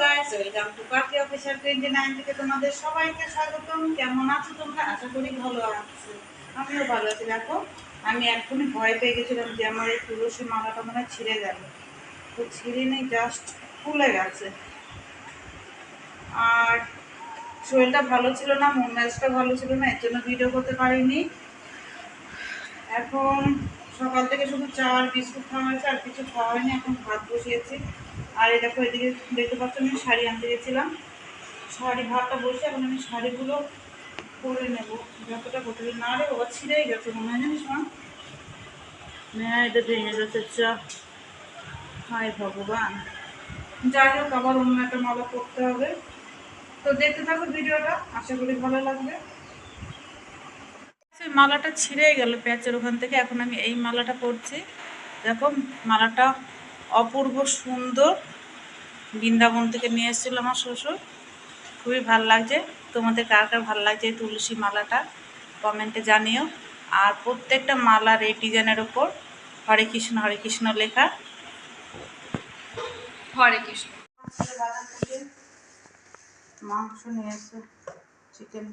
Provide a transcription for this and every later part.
Guys, welcome to party officer 29 থেকে তোমাদের সবাইকে স্বাগতম। কেমন আছো তোমরা? আশা করি ভালো আছো। আমিও ভালো আছি। দেখো, আমি এখনই ভয় পেয়ে গেছিলাম যে আমার এই তুলসী মালাটা মনে হয় ছিঁড়ে গেল। তো ছিঁড়ে নেই, জাস্ট খুলে গেছে। আর শরীরটা ভালো ছিল না, মন মেজাজটা ভালো ছিল না, এর জন্য ভিডিও করতে পারিনি। এখন সকাল থেকে শুধু চা আর বিস্কুট খাওয়া হয়েছে, আর কিছু খাওয়া হয়নি। এখন ভাত বসিয়েছি। আর এই দেখো, এদিকে দেখতে পাচ্ছ আমি শাড়ি আনতে গেছিলাম। শাড়ি ভাতটা বসে এখন আমি শাড়িগুলো পরে নেব। যতটা করতে না রে বাবা, ছিঁড়েই গেছে মনে হয়, জানিস মা? হ্যাঁ, এটা ভেঙে গেছে। চা, হায় ভগবান। যাই হোক, আবার অন্য একটা মালা করতে হবে। তো দেখতে থাকো ভিডিওটা, আশা করি ভালো লাগবে। মালাটা ছিঁড়ে গেল প্যাচের ওখান থেকে। এখন আমি এই মালাটা পরছি। দেখো, মালাটা অপূর্ব সুন্দর। বৃন্দাবন থেকে নিয়ে এসেছিল আমার শ্বশুর। খুবই ভাল লাগছে। তোমাদের কার কার ভালো লাগছে এই তুলসী মালাটা কমেন্টে জানিও। আর প্রত্যেকটা মালার এই ডিজাইনের ওপর হরে কৃষ্ণ লেখা। হরে কৃষ্ণ। মাংস নিয়ে এসে চিকেন,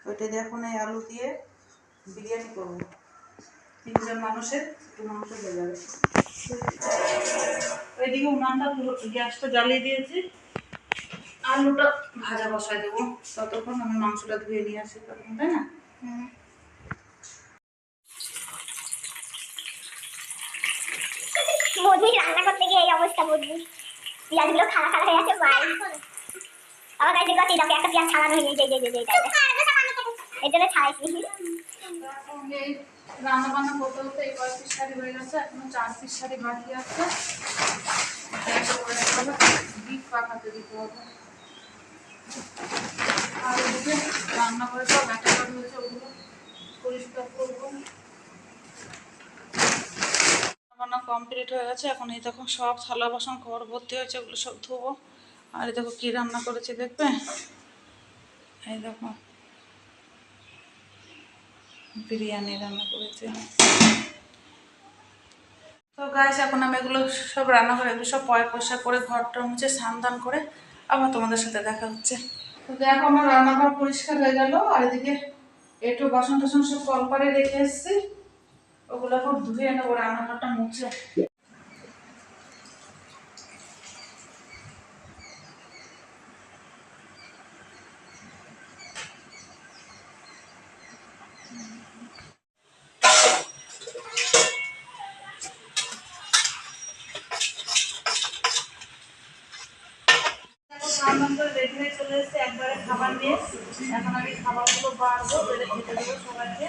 ওইটা দিয়ে এখন এই আলু দিয়ে বিরিয়ানি করবো। 3 জন মানুষের একটু মাংস হয়ে যাবে। ওইদিকে উনানটা গ্যাসটা জ্বালিয়ে দিয়েছি, আলুটা ভাজা বসাই দেবো। ততক্ষণ আমি মাংসটা ধুয়ে নিয়ে আসি, তখন তাই না? বৌদি রান্না করতে গিয়ে এই অবস্থা। বৌদি পেঁয়াজগুলো খাড়া খাড়া হয়ে আছে। ভাই আমার কাছে গতি দেখো, একটা পেঁয়াজ ছাড়ানো হয়ে যায়। এই জন্য ছাড়াইছি। রান্না বান্না করতে করতে এই 5 পিস শাড়ি হয়ে গেছে, এখনো 4 পিস শাড়ি বাকি আছে। ডিপ পাকাতে দিতে হবে। আর ওদিকে রান্না করে সব একটা হয়েছে, ওগুলো পরিষ্কার করবো। রান্না কমপ্লিট হয়ে গেছে। এখন এই দেখো সব থালা বাসন ঘর ভর্তি হয়েছে, ওগুলো সব ধোবো। আর এই দেখো কি রান্না করেছি দেখবে। এই দেখো, বিরিয়ানি রান্না করেছি। তো গাইস, এখন আমি এগুলো সব রান্না করে এগুলো সব পরিষ্কার করে ঘরটা মুছে স্নান করে আবার তোমাদের সাথে দেখা হচ্ছে। তো দেখো, আমার রান্নাঘর পরিষ্কার হয়ে গেল। আর এদিকে একটু বাসন টাসন সব কলপারে রেখে এসেছি, ওগুলো এখন ধুয়ে নেবো রান্নাঘরটা মুছে। স্নান করে রেডি হয়ে চলে এসেছি একবারে খাবার নিয়ে। এখন আমি খাবারগুলো বাড়বো, বেড়ে খেতে দেবো সবাইকে।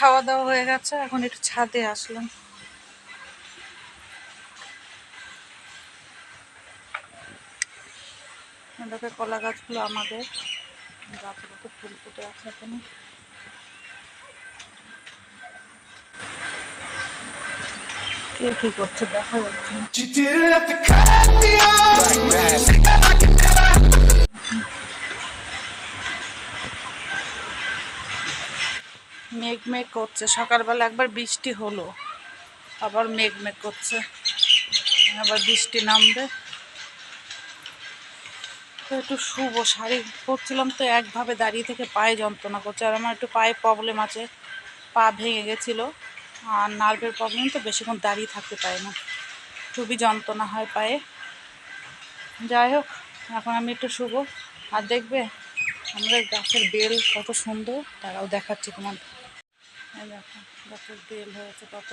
খাওয়া দাওয়া হয়ে গেছে, এখন একটু ছাদে আসলাম। দেখো কলা গাছগুলো আমাদের, গাছের মতো ফুল ফুটে আছে এখানে। কে কি করছে দেখা যাচ্ছে। মেঘ মেঘ করছে, সকালবেলা একবার বৃষ্টি হলো, আবার মেঘ মেঘ করছে, আবার বৃষ্টি নামবে। তো একটু শুভ শাড়ি পরছিলাম, তো একভাবে দাঁড়িয়ে থেকে পায়ে যন্ত্রণা করছে। আর আমার একটু পায়ে প্রবলেম আছে, পা ভেঙে গেছিলো, আর নার্ভের প্রবলেম, তো বেশিক্ষণ দাঁড়িয়ে থাকতে পারে না, খুবই যন্ত্রণা হয় পায়ে। যাই হোক, এখন আমি একটু শুভ। আর দেখবে আমাদের গাছের বেল কত সুন্দর, তারাও দেখাচ্ছি তোমার। দেখো গাছের বেল হয়েছে কত